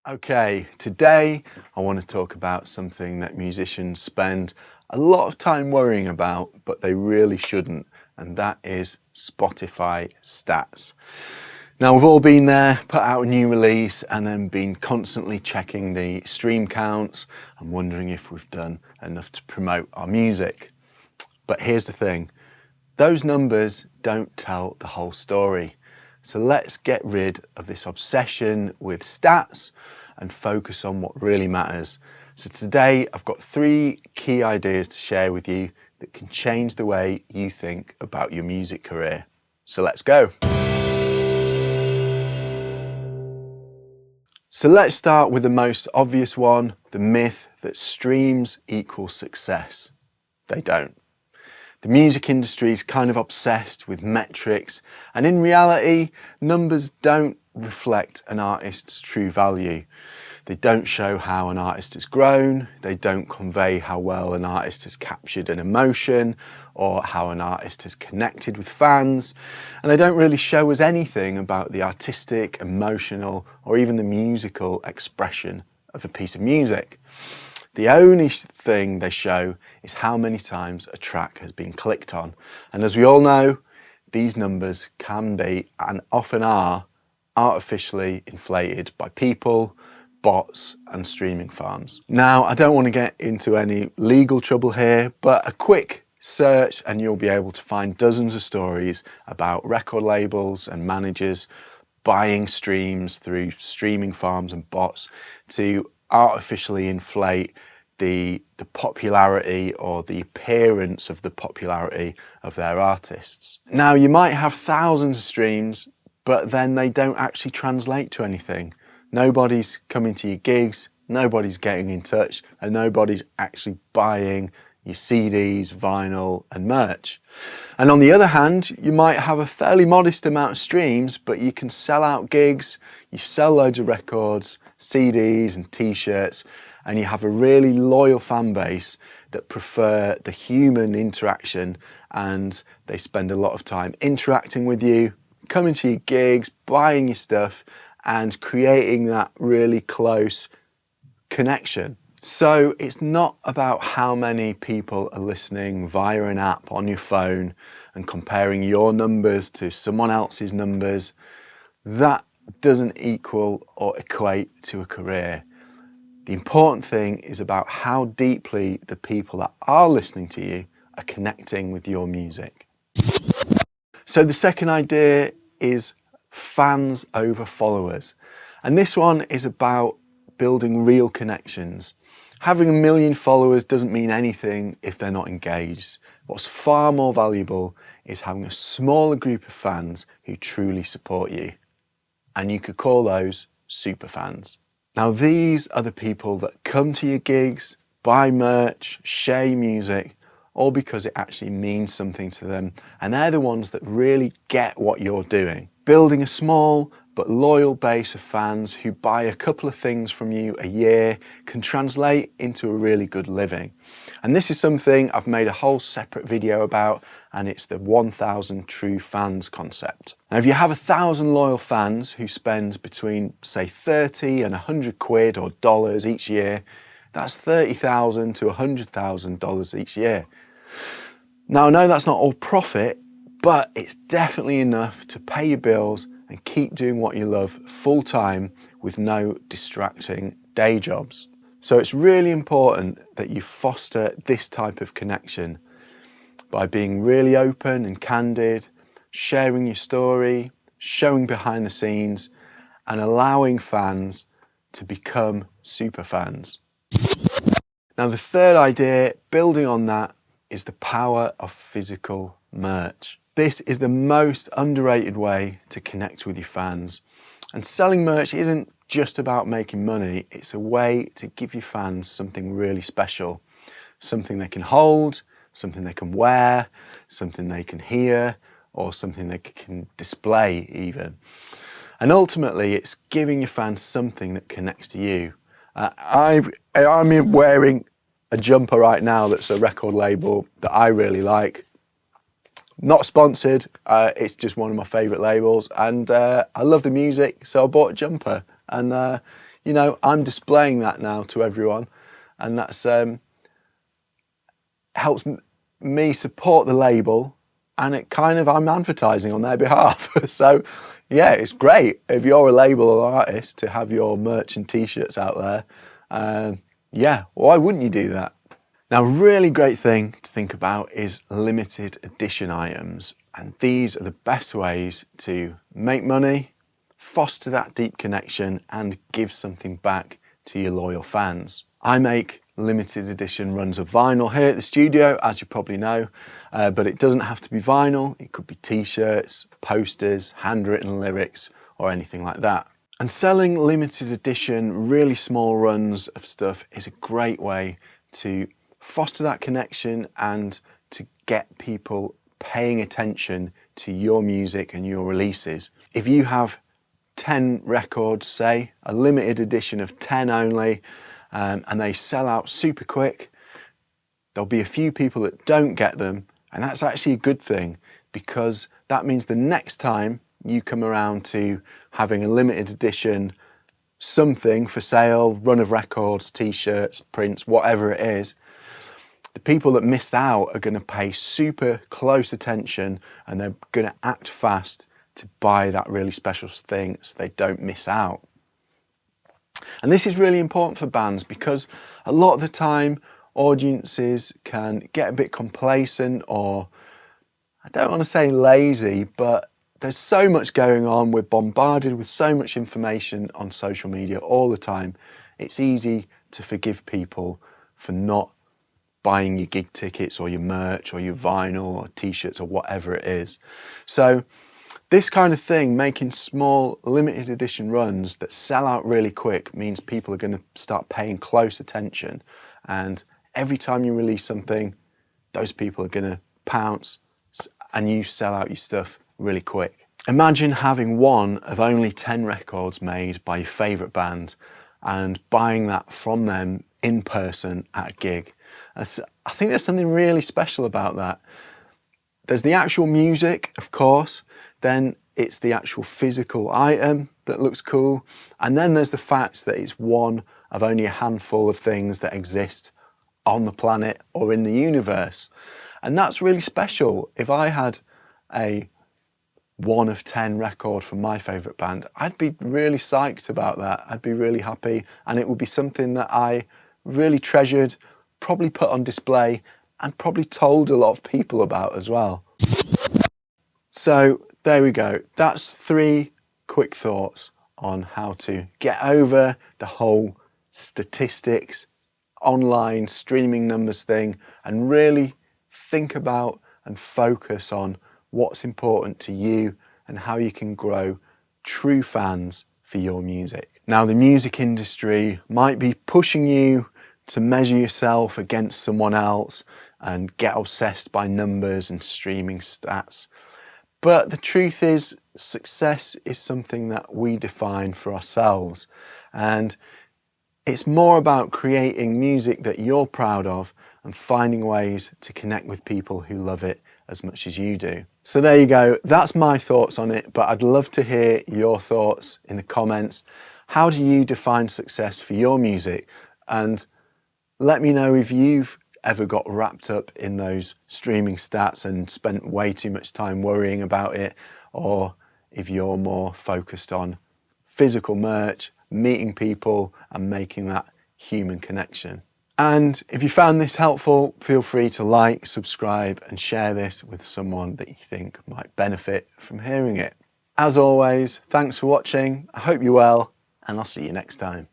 Okay, today I want to talk about something that musicians spend a lot of time worrying about, but they really shouldn't, and that is Spotify stats. Now, we've all been there, put out a new release, and then been constantly checking the stream counts and wondering if we've done enough to promote our music. But here's the thing, those numbers don't tell the whole story. So let's get rid of this obsession with stats and focus on what really matters. So today I've got 3 key ideas to share with you that can change the way you think about your music career. So let's go. So let's start with the most obvious one, the myth that streams equal success. They don't. The music industry is kind of obsessed with metrics, and in reality, numbers don't reflect an artist's true value. They don't show how an artist has grown, they don't convey how well an artist has captured an emotion or how an artist has connected with fans, and they don't really show us anything about the artistic, emotional, or even the musical expression of a piece of music. The only thing they show is how many times a track has been clicked on. And as we all know, these numbers can be, and often are, artificially inflated by people, bots, and streaming farms. Now, I don't want to get into any legal trouble here, but a quick search and you'll be able to find dozens of stories about record labels and managers buying streams through streaming farms and bots to artificially inflate the popularity or the appearance of the popularity of their artists. Now, you might have thousands of streams, but then they don't actually translate to anything. Nobody's coming to your gigs, nobody's getting in touch, and nobody's actually buying your CDs, vinyl, and merch. And on the other hand, you might have a fairly modest amount of streams, but you can sell out gigs, you sell loads of records, CDs and t-shirts, and you have a really loyal fan base that prefer the human interaction, and they spend a lot of time interacting with you, coming to your gigs, buying your stuff, and creating that really close connection. So it's not about how many people are listening via an app on your phone and comparing your numbers to someone else's numbers. That doesn't equal or equate to a career. The important thing is about how deeply the people that are listening to you are connecting with your music. So the second idea is fans over followers. And this one is about building real connections. Having 1 million followers doesn't mean anything if they're not engaged. What's far more valuable is having a smaller group of fans who truly support you. And you could call those super fans. Now, these are the people that come to your gigs, buy merch, share your music, all because it actually means something to them. And they're the ones that really get what you're doing. Building a small but loyal base of fans who buy a couple of things from you a year can translate into a really good living. And this is something I've made a whole separate video about, and it's the 1,000 true fans concept. Now, if you have 1,000 loyal fans who spend between, say, 30 and 100 quid or dollars each year, that's $30,000 to $100,000 each year. Now, I know that's not all profit, but it's definitely enough to pay your bills and keep doing what you love full time with no distracting day jobs. So it's really important that you foster this type of connection by being really open and candid, sharing your story, showing behind the scenes, and allowing fans to become super fans. Now, the third idea, building on that, is the power of physical merch. This is the most underrated way to connect with your fans. And selling merch isn't just about making money, it's a way to give your fans something really special. Something they can hold, something they can wear, something they can hear, or something they can display even. And ultimately, it's giving your fans something that connects to you. I'm wearing a jumper right now that's a record label that I really like. Not sponsored, it's just one of my favourite labels, and I love the music, so I bought a jumper. And you know, I'm displaying that now to everyone, and that's helps me support the label, and it kind of, I'm advertising on their behalf. So yeah, it's great if you're a label or artist to have your merch and t-shirts out there. Yeah, why wouldn't you do that? Now, a really great thing to think about is limited edition items, and these are the best ways to make money, foster that deep connection, and give something back to your loyal fans. I make limited edition runs of vinyl here at the studio, as you probably know, but it doesn't have to be vinyl. It could be t-shirts, posters, handwritten lyrics, or anything like that. And selling limited edition, really small runs of stuff is a great way to foster that connection and to get people paying attention to your music and your releases. If you have 10 records, say, a limited edition of 10 only, and they sell out super quick, there'll be a few people that don't get them, and that's actually a good thing, because that means the next time you come around to having a limited edition something for sale, run of records, t-shirts, prints, whatever it is, the people that missed out are going to pay super close attention, and they're going to act fast to buy that really special thing so they don't miss out. And this is really important for bands, because a lot of the time audiences can get a bit complacent, or I don't want to say lazy, but there's so much going on. We're bombarded with so much information on social media all the time. It's easy to forgive people for not buying your gig tickets or your merch or your vinyl or t-shirts or whatever it is. So this kind of thing, making small limited edition runs that sell out really quick, means people are going to start paying close attention, and every time you release something, those people are going to pounce and you sell out your stuff really quick. Imagine having one of only 10 records made by your favourite band and buying that from them in person at a gig. I think there's something really special about that. There's the actual music, of course, then it's the actual physical item that looks cool, and then there's the fact that it's one of only a handful of things that exist on the planet or in the universe. And that's really special. If I had a 1 of 10 record from my favourite band, I'd be really psyched about that. I'd be really happy, and it would be something that I really treasured, probably put on display, and probably told a lot of people about as well. So there we go. That's 3 quick thoughts on how to get over the whole statistics, online streaming numbers thing, and really think about and focus on what's important to you and how you can grow true fans for your music. Now, the music industry might be pushing you to measure yourself against someone else and get obsessed by numbers and streaming stats. But the truth is, success is something that we define for ourselves. And it's more about creating music that you're proud of and finding ways to connect with people who love it as much as you do. So there you go. That's my thoughts on it, but I'd love to hear your thoughts in the comments. How do you define success for your music? And let me know if you've ever got wrapped up in those streaming stats and spent way too much time worrying about it, or if you're more focused on physical merch, meeting people and making that human connection. And if you found this helpful, feel free to like, subscribe and share this with someone that you think might benefit from hearing it. As always, thanks for watching. I hope you're well, and I'll see you next time.